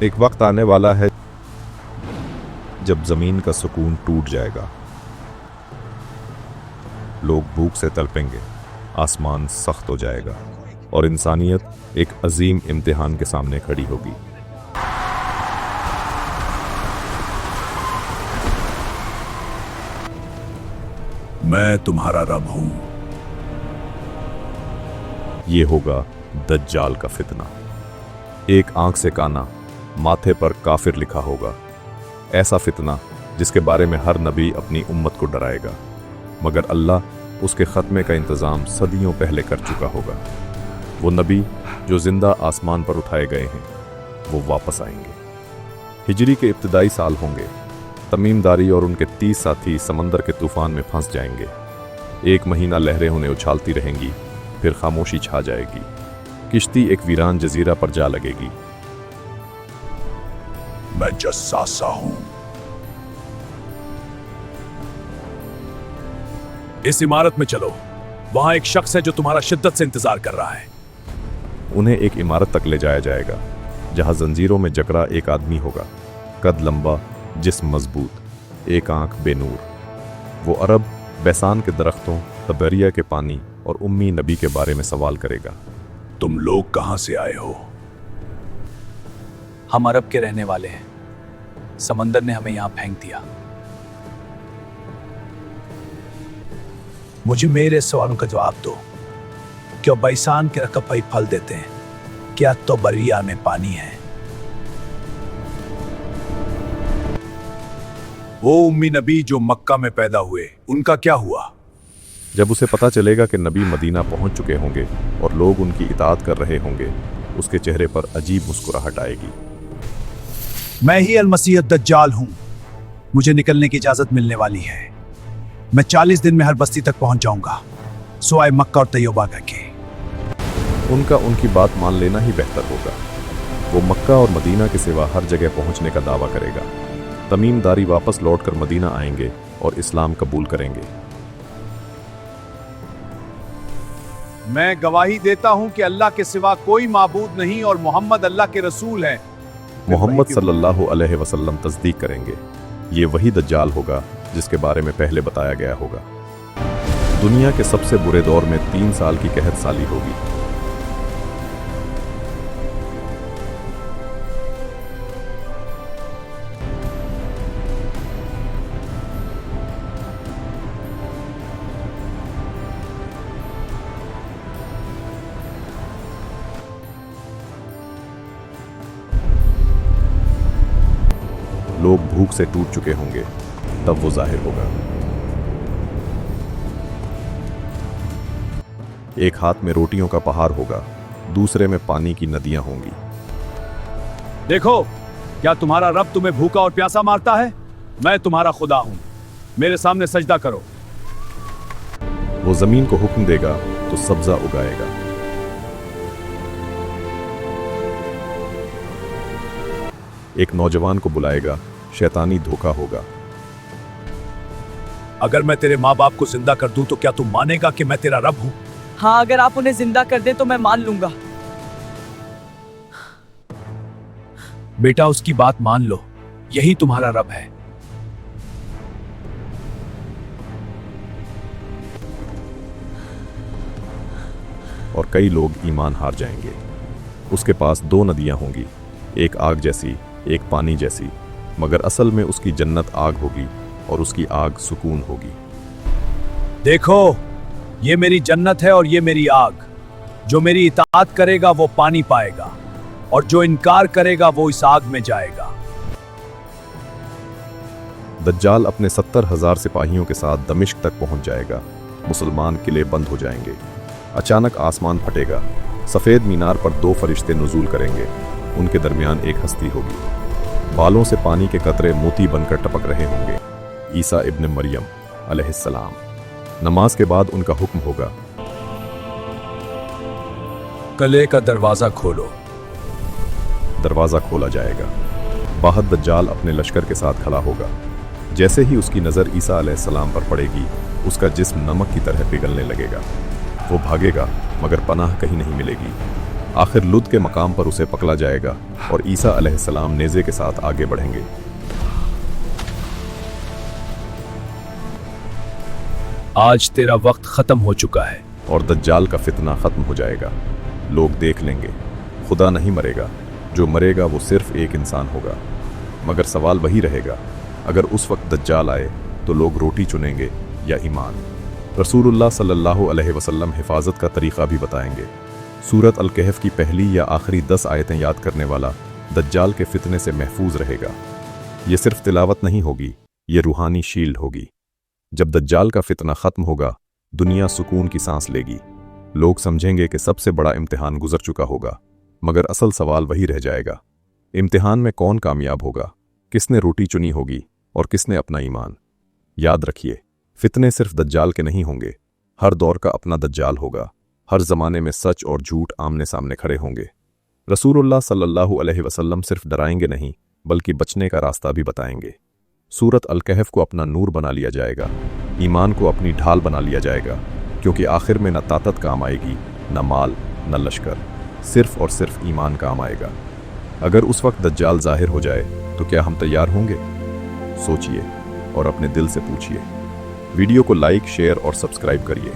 एक वक्त आने वाला है जब जमीन का सुकून टूट जाएगा, लोग भूख से तड़पेंगे, आसमान सख्त हो जाएगा और इंसानियत एक अजीम इम्तिहान के सामने खड़ी होगी। मैं तुम्हारा रब हूं। ये होगा दज्जाल का फितना। एक आंख से काना, माथे पर काफिर लिखा होगा। ऐसा फितना जिसके बारे में हर नबी अपनी उम्मत को डराएगा, मगर अल्लाह उसके खत्मे का इंतज़ाम सदियों पहले कर चुका होगा। वो नबी जो जिंदा आसमान पर उठाए गए हैं, वो वापस आएंगे। हिजरी के इब्तिदाई साल होंगे। तमीमदारी और उनके 30 साथी समंदर के तूफान में फंस जाएंगे। 1 महीना लहरें उन्हें उछालती रहेंगी, फिर खामोशी छा जाएगी। किश्ती एक वीरान जजीरा पर जा लगेगी। मैं जस्सासा हूं। इस इमारत में चलो, वहां एक शख्स है जो तुम्हारा शिद्दत से इंतजार कर रहा है। उन्हें एक इमारत तक ले जाया जाएगा जहां जंजीरों में जकड़ा एक आदमी होगा, कद लंबा, जिस्म मजबूत, एक आंख बेनूर। वो अरब, बैसान के दरख्तों, तबरिया के पानी और उम्मी नबी के बारे में सवाल करेगा। तुम लोग कहां से आए हो? हम अरब के रहने वाले हैं। समंदर ने हमें यहां फेंक दिया। मुझे मेरे सवालों का जवाब दो। क्या बैसान के रकबई फल देते हैं? क्या तबरिया में पानी है? वो उम्मी नबी जो मक्का में पैदा हुए, उनका क्या हुआ? जब उसे पता चलेगा कि नबी मदीना पहुंच चुके होंगे और लोग उनकी इताअत कर रहे होंगे, उसके चेहरे पर अजीब मुस्कुराहट आएगी। मैं ही अल-मसीह दज्जाल हूं। मुझे निकलने की इजाजत मिलने वाली है। मैं 40 दिन में हर बस्ती तक पहुंच जाऊंगा, सुवाए मक्का और तैयबा के। उनका उनकी बात मान लेना ही बेहतर होगा। वो मक्का और मदीना के सिवा हर जगह पहुंचने का दावा करेगा। तमीमदारी वापस लौटकर मदीना आएंगे और इस्लाम कबूल करेंगे। मैं गवाही देता हूं कि अल्लाह के सिवा कोई माबूद नहीं और मोहम्मद अल्लाह के रसूल हैं। मोहम्मद सल्लल्लाहु अलैहि वसल्लम तस्दीक करेंगे। ये वही दज्जाल होगा जिसके बारे में पहले बताया गया होगा। दुनिया के सबसे बुरे दौर में 3 साल की कहत साली होगी। लोग भूख से टूट चुके होंगे, तब वो जाहिर होगा। एक हाथ में रोटियों का पहाड़ होगा, दूसरे में पानी की नदियां होंगी। देखो, क्या तुम्हारा रब तुम्हें भूखा और प्यासा मारता है? मैं तुम्हारा खुदा हूं। मेरे सामने सजदा करो। वो जमीन को हुक्म देगा तो सब्जा उगाएगा। एक नौजवान को बुलाएगा, शैतानी धोखा होगा। अगर मैं तेरे माँ बाप को जिंदा कर दूं तो क्या तू मानेगा कि मैं तेरा रब हूं? हाँ, अगर आप उन्हें जिंदा कर दें तो मैं मान लूंगा। बेटा, उसकी बात मान लो, यही तुम्हारा रब है। और कई लोग ईमान हार जाएंगे। उसके पास 2 नदियां होंगी, एक आग जैसी, एक पानी जैसी, मगर असल में उसकी जन्नत आग होगी और उसकी आग सुकून होगी। देखो, ये मेरी जन्नत है और ये मेरी आग। जो मेरी इताअत करेगा वो पानी पाएगा और जो इनकार करेगा वो इस आग में जाएगा। दज्जाल अपने 70,000 सिपाहियों के साथ दमिश्क तक पहुंच जाएगा। मुसलमान किले बंद हो जाएंगे। अचानक आसमान फटेगा। सफेद मीनार पर 2 फरिश्ते नुज़ूल करेंगे। उनके दरमियान एक हस्ती होगी। बालों से पानी के कतरे मोती बनकर टपक रहे होंगे। ईसा इब्न मरियम अलैहिस्सलाम। नमाज के बाद उनका हुक्म होगा, कले का दरवाजा खोलो। दरवाजा खोला जाएगा। बाहर दज्जाल अपने लश्कर के साथ खड़ा होगा। जैसे ही उसकी नज़र ईसा अलैहिस्सलाम पर पड़ेगी, उसका जिस्म नमक की तरह पिघलने लगेगा। वो भागेगा, मगर पनाह कहीं नहीं मिलेगी। आखिर लुद के मकाम पर उसे पकड़ा जाएगा और ईसा अलैहिस्सलाम नेज़े के साथ आगे बढ़ेंगे। आज तेरा वक्त खत्म हो चुका है। और दज्जाल का फितना खत्म हो जाएगा। लोग देख लेंगे, खुदा नहीं मरेगा, जो मरेगा वो सिर्फ एक इंसान होगा। मगर सवाल वही रहेगा, अगर उस वक्त दज्जाल आए तो लोग रोटी चुनेंगे या ईमान। रसूलुल्लाह सल्लल्लाहु अलैहि वसल्लम हिफाजत का तरीक़ा भी बताएंगे। सूरत अल-कहफ की पहली या आखिरी 10 आयतें याद करने वाला दज्जाल के फितने से महफूज रहेगा। ये सिर्फ तिलावत नहीं होगी, ये रूहानी शील्ड होगी। जब दज्जाल का फितना ख़त्म होगा, दुनिया सुकून की सांस लेगी। लोग समझेंगे कि सबसे बड़ा इम्तिहान गुजर चुका होगा। मगर असल सवाल वही रह जाएगा, इम्तिहान में कौन कामयाब होगा, किसने रोटी चुनी होगी और किसने अपना ईमान। याद रखिए, फितने सिर्फ दज्जाल के नहीं होंगे, हर दौर का अपना दज्जाल होगा। हर ज़माने में सच और झूठ आमने सामने खड़े होंगे। रसूलुल्लाह सल्लल्लाहु अलैहि वसल्लम सिर्फ डराएंगे नहीं, बल्कि बचने का रास्ता भी बताएंगे। सूरत अल-कहफ को अपना नूर बना लिया जाएगा, ईमान को अपनी ढाल बना लिया जाएगा, क्योंकि आखिर में न ताकत काम आएगी, न माल, न लश्कर, सिर्फ और सिर्फ ईमान काम आएगा। अगर उस वक्त दज्जाल ज़ाहिर हो जाए तो क्या हम तैयार होंगे? सोचिए और अपने दिल से पूछिए। वीडियो को लाइक, शेयर और सब्सक्राइब करिए।